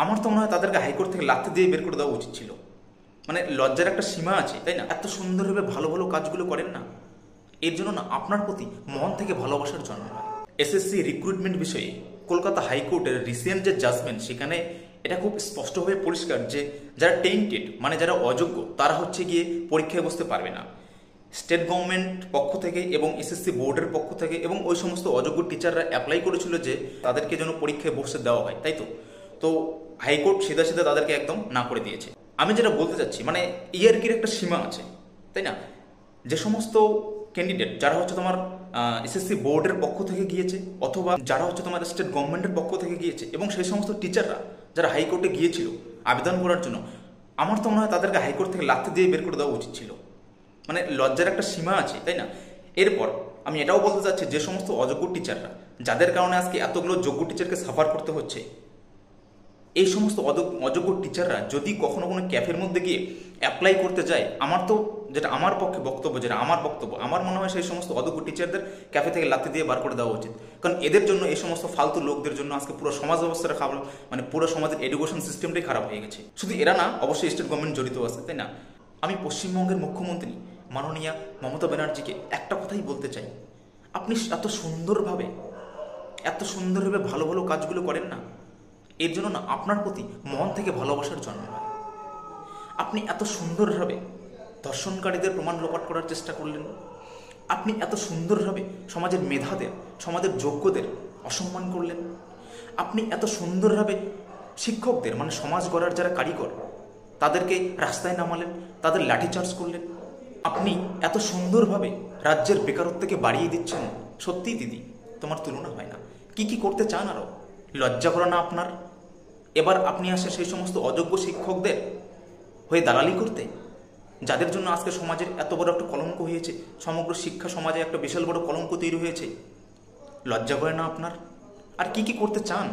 আমার তো মনে হয় তাদেরকে হাইকোর্ট থেকে লাথি দিয়ে বের করে দেওয়া উচিত ছিল। মানে লজ্জার একটা সীমা আছে, তাই না? এত সুন্দরভাবে ভালো ভালো কাজগুলো করেন না, এর জন্য না আপনার প্রতি মন থেকে ভালোবাসার জন্ম হয়। এসএসসি রিক্রুটমেন্ট বিষয়ে কলকাতা হাইকোর্টের রিসেন্ট যে জাজমেন্ট, সেখানে এটা খুব স্পষ্টভাবে পরিষ্কার যে যারা টেন্টেড মানে যারা অযোগ্য তারা হচ্ছে গিয়ে পরীক্ষায় বসতে পারবে না। স্টেট গভর্নমেন্ট পক্ষ থেকে এবং এসএসসি বোর্ডের পক্ষ থেকে এবং ওই সমস্ত অযোগ্য টিচাররা অ্যাপ্লাই করেছিল যে তাদেরকে যেন পরীক্ষায় বসতে দেওয়া হয়, তাই তো হাইকোর্ট সিধা সিধা তাদেরকে একদম না করে দিয়েছে। আমি যেটা বলতে চাচ্ছি, মানে ইয়ার্কির একটা সীমা আছে, তাই না? যে সমস্ত ক্যান্ডিডেট যারা হচ্ছে তোমার এসএসসি বোর্ডের পক্ষ থেকে গিয়েছে অথবা যারা হচ্ছে তোমার স্টেট গভর্নমেন্টের পক্ষ থেকে গিয়েছে এবং সেই সমস্ত টিচাররা যারা হাইকোর্টে গিয়েছিল আবেদন করার জন্য, আমার তো মনে হয় তাদেরকে হাইকোর্ট থেকে লাথি দিয়ে বের করে দেওয়া উচিত ছিল। মানে লজ্জার একটা সীমা আছে, তাই না? এরপর আমি এটাও বলতে চাচ্ছি, যে সমস্ত অযোগ্য টিচাররা যাদের কারণে আজকে এতগুলো যোগ্য টিচারকে সাফার করতে হচ্ছে, এই সমস্ত অযোগ্য টিচাররা যদি কখনো কোনো ক্যাফের মধ্যে গিয়ে অ্যাপ্লাই করতে যায়, আমার তো যেটা আমার পক্ষে বক্তব্য, যেটা আমার বক্তব্য, আমার মনে হয় সেই সমস্ত অযোগ্য টিচারদের ক্যাফে থেকে লাথি দিয়ে বার করে দেওয়া উচিত। কারণ এদের জন্য, এই সমস্ত ফালতু লোকদের জন্য আজকে পুরো সমাজ ব্যবস্থাটা খারাপ, মানে পুরো সমাজের এডুকেশন সিস্টেমটাই খারাপ হয়ে গেছে। শুধু এরা না, অবশ্যই স্টেট গভর্নমেন্ট জড়িত আছে, তাই না? আমি পশ্চিমবঙ্গের মুখ্যমন্ত্রী মাননীয়া মমতা ব্যানার্জিকে একটা কথাই বলতে চাই, আপনি এত সুন্দরভাবে ভালো ভালো কাজগুলো করেন না, এর জন্য না আপনার প্রতি মন থেকে ভালোবাসার জন্ম হয়। আপনি এত সুন্দরভাবে ধর্ষণকারীদের প্রমাণ লোপাট করার চেষ্টা করলেন, আপনি এত সুন্দরভাবে সমাজের মেধাদের, সমাজের যোগ্যদের অসম্মান করলেন, আপনি এত সুন্দরভাবে শিক্ষকদের মানে সমাজ গড়ার যারা কারিগর তাদেরকে রাস্তায় নামালেন, তাদের লাঠিচার্জ করলেন, আপনি এত সুন্দরভাবে রাজ্যের বেকারত্বকে বাড়িয়ে দিচ্ছেন। সত্যিই দিদি, তোমার তুলনা হয় না। কি কি করতে চান আরও? লজ্জা করে না আপনার? এবার আপনি আসে সেই সমস্ত অযোগ্য শিক্ষকদের হয়ে দালালি করতে, যাদের জন্য আজকে সমাজের এত বড় একটা কলঙ্ক হয়েছে, সমগ্র শিক্ষা সমাজে একটা বিশাল বড় কলঙ্ক তৈরি হয়েছে। লজ্জা করে না আপনার? আর কি কি করতে চান?